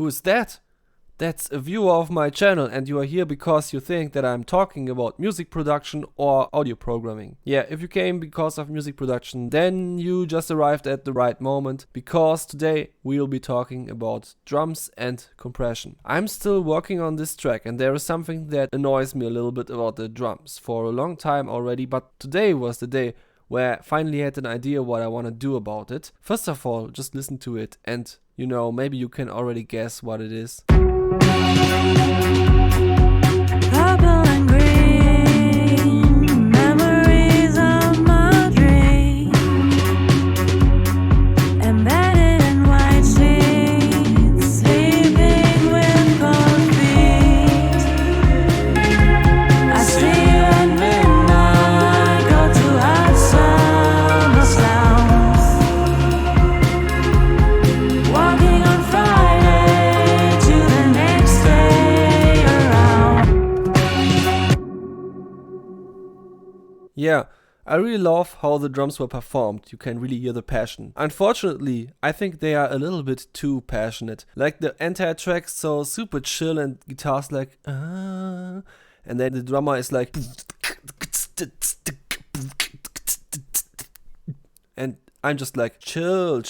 Who is that? That's a viewer of my channel and you are here because you think that I'm talking about music production or audio programming. Yeah, if you came because of music production, then you just arrived at the right moment, because today we'll be talking about drums and compression. I'm still working on this track and there is something that annoys me a little bit about the drums for a long time already, but today was the day where I finally had an idea what I want to do about it. First of all, just listen to it and you know, maybe you can already guess what it is. Purple and green, memories of my dream, embedded in white sheets, sleeping with cold feet. I see you at midnight, go to our summer sounds, walking on Friday to the next day around. Yeah, I really love how the drums were performed. You can really hear the passion. Unfortunately, I think they are a little bit too passionate. Like the entire track's so super chill and guitars like and then the drummer is like and I'm just like chill.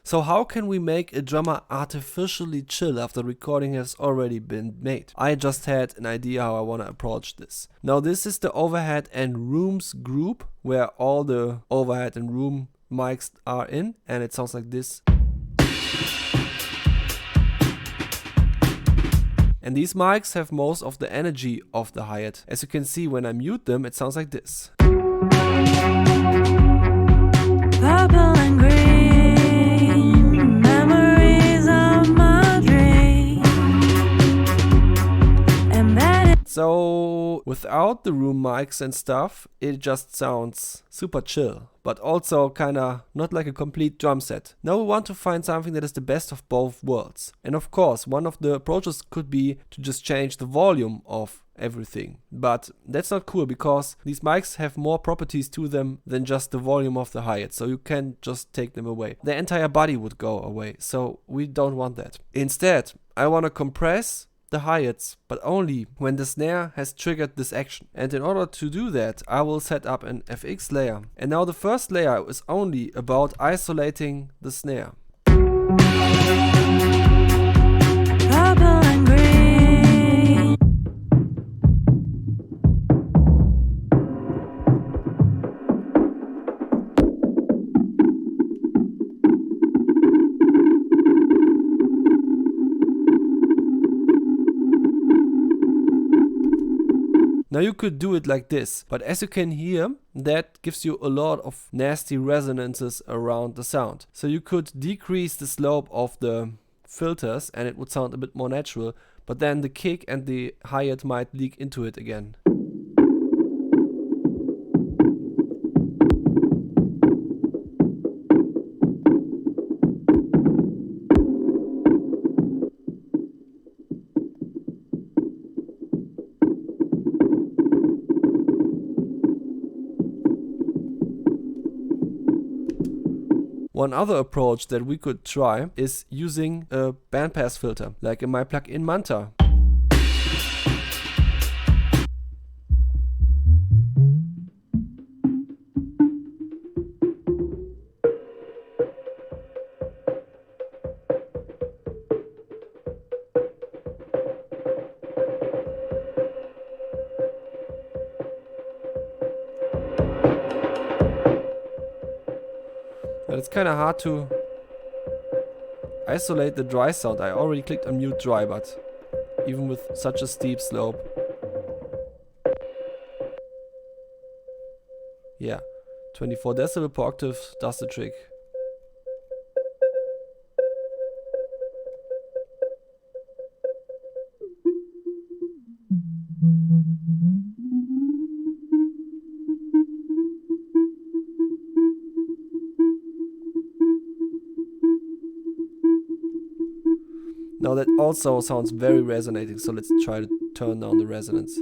So how can we make a drummer artificially chill after recording has already been made? I just had an idea how I want to approach this. Now this is the overhead and rooms group where all the overhead and room mics are in, and it sounds like this. And these mics have most of the energy of the hi-hat. As you can see, when I mute them, it sounds like this. Purple and green, memories of my dream, embedded. So without the room mics and stuff, it just sounds super chill, but also kinda not like a complete drum set. Now we want to find something that is the best of both worlds. And of course, one of the approaches could be to just change the volume of everything. But that's not cool because these mics have more properties to them than just the volume of the hi-hat, so you can't just take them away. The entire body would go away, so we don't want that. Instead, I want to compress the hi-hats, but only when the snare has triggered this action. And in order to do that, I will set up an FX layer. And now the first layer is only about isolating the snare. Purple and green. Now you could do it like this, but as you can hear, that gives you a lot of nasty resonances around the sound. So you could decrease the slope of the filters and it would sound a bit more natural, but then the kick and the hi-hat might leak into it again. One other approach that we could try is using a bandpass filter, like in my plugin Manta. But it's kind of hard to isolate the dry sound. I already clicked on mute dry, but even with such a steep slope. Yeah, 24 decibel per octave does the trick. Now that also sounds very resonating, so let's try to turn down the resonance.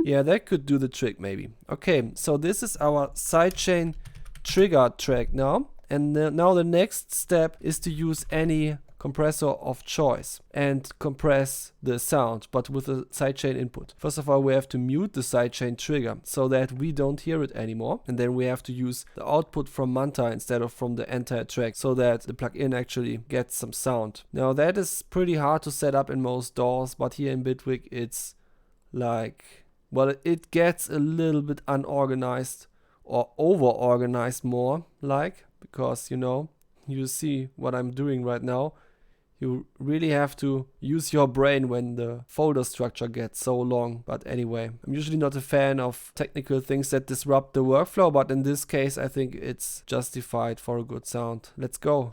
Yeah, that could do the trick maybe. Okay, so this is our sidechain trigger track now. And now the next step is to use any compressor of choice and compress the sound, but with a sidechain input. First of all, we have to mute the sidechain trigger so that we don't hear it anymore. And then we have to use the output from Manta instead of from the entire track so that the plugin actually gets some sound. Now that is pretty hard to set up in most DAWs, but here in Bitwig it's like, well, it gets a little bit unorganized or over-organized more, like, because, you know, you see what I'm doing right now. You really have to use your brain when the folder structure gets so long. But anyway, I'm usually not a fan of technical things that disrupt the workflow, but in this case, I think it's justified for a good sound. Let's go.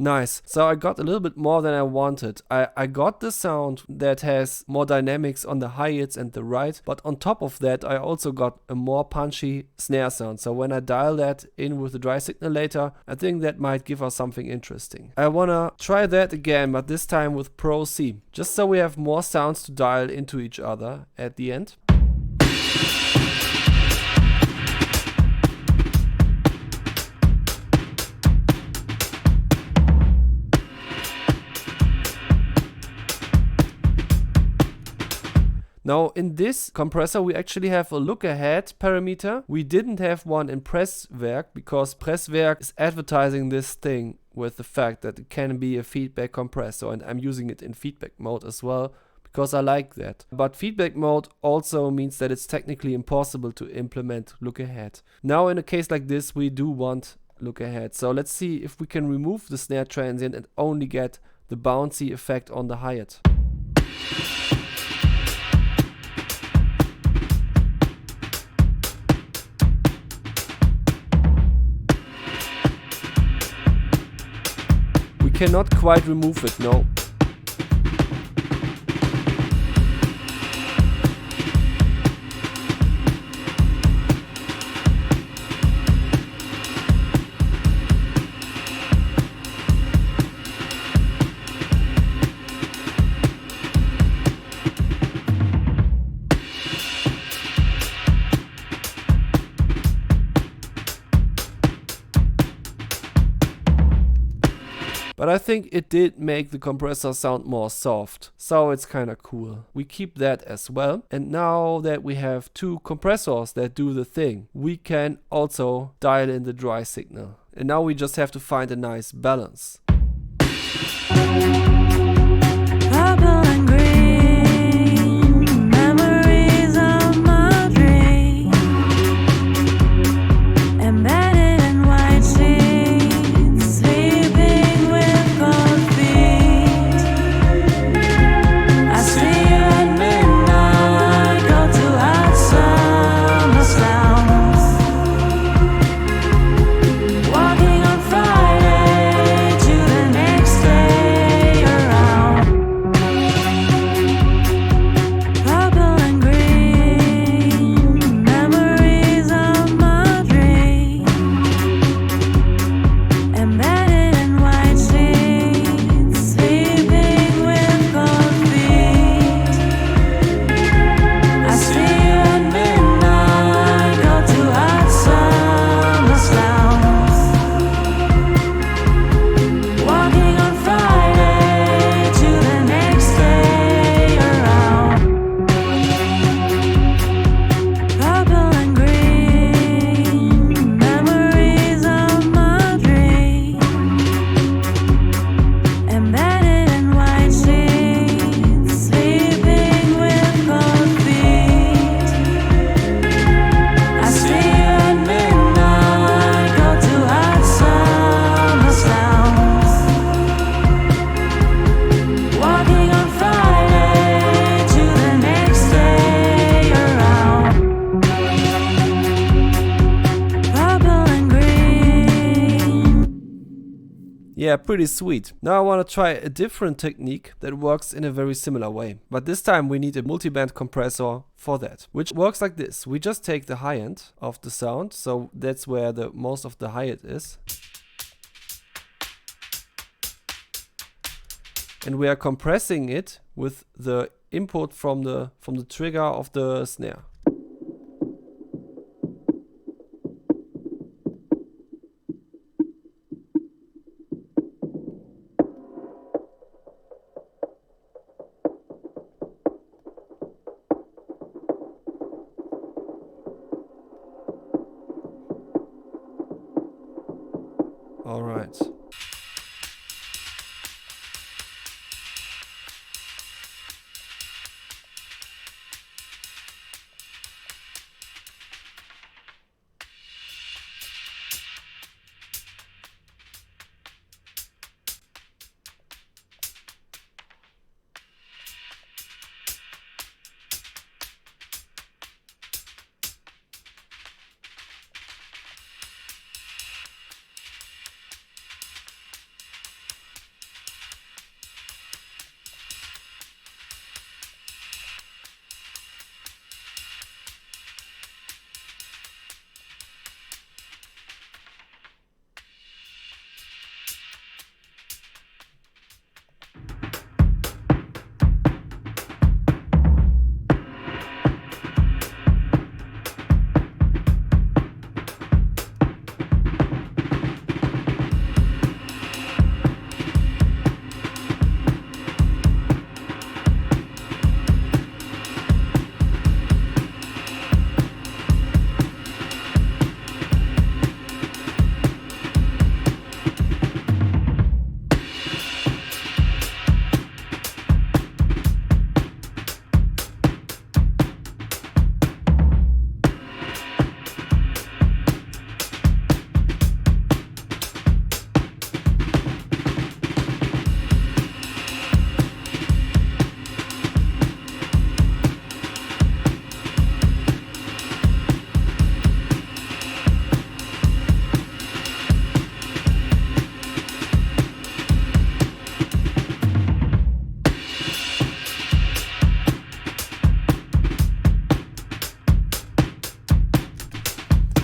Nice. So I got a little bit more than I wanted. I got the sound that has more dynamics on the hi-hats and the right, but on top of that I also got a more punchy snare sound. So when I dial that in with the dry signal later, I think that might give us something interesting. I wanna try that again, but this time with Pro C, just so we have more sounds to dial into each other at the end. Now in this compressor we actually have a Lookahead parameter. We didn't have one in Presswerk because Presswerk is advertising this thing with the fact that it can be a feedback compressor, and I'm using it in feedback mode as well because I like that. But feedback mode also means that it's technically impossible to implement Lookahead. Now in a case like this we do want Lookahead. So let's see if we can remove the snare transient and only get the bouncy effect on the hi-hat. Cannot quite remove it, no. But I think it did make the compressor sound more soft, so it's kinda cool. We keep that as well. And now that we have two compressors that do the thing, we can also dial in the dry signal. And now we just have to find a nice balance. Purple and green, memories of my dream, embedded in white sheets, sleeping with cold feet. I see you at midnight, go to our summer sounds, walking on Friday to the next day. Yeah, pretty sweet. Now I want to try a different technique that works in a very similar way. But this time we need a multiband compressor for that, which works like this. We just take the high end of the sound, so that's where the most of the hi-hat is. And we are compressing it with the input from the trigger of the snare. All right.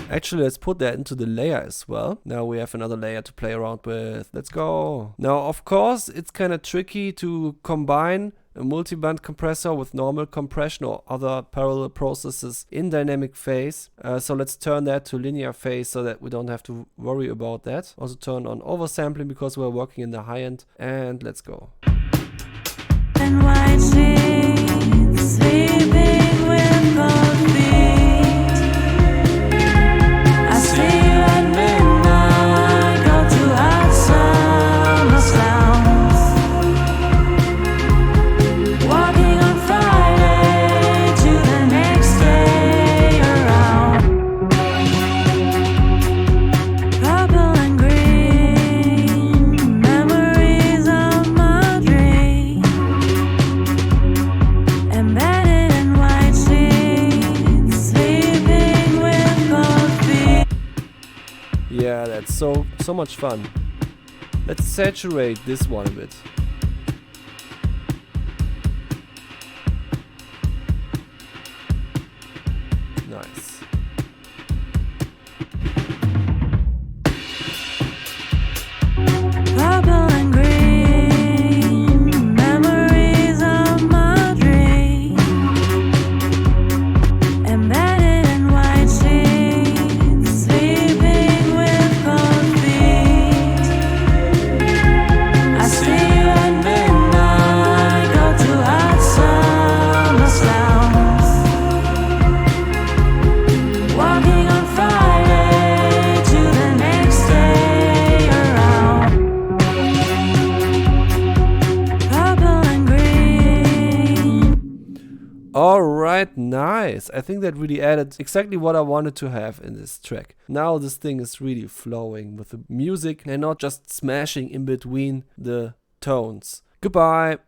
Actually, let's put that into the layer as well. Now we have another layer to play around with. Let's go. Now, of course, it's kind of tricky to combine a multiband compressor with normal compression or other parallel processes in dynamic phase. So let's turn that to linear phase so that we don't have to worry about that. Also turn on oversampling because we're working in the high end. And let's go. And white sheets, sleeping with cold feet. I see you at midnight, go to hot summer sounds. Walking on Friday to the next day around. Purple and green, memories of my dream. Embedded in white sheets, sleeping with cold feet. Yeah, that's so much fun. Let's saturate this one a bit. Nice. Purple and green, memories of my dream. Embedded in white sheets, sleeping with cold feet. I see you at midnight, go to hot summer sounds. Walking on Friday to the next day around. Purple and green. Alright, nice. I think that really added exactly what I wanted to have in this track. Now this thing is really flowing with the music and not just smashing in between the tones. Goodbye.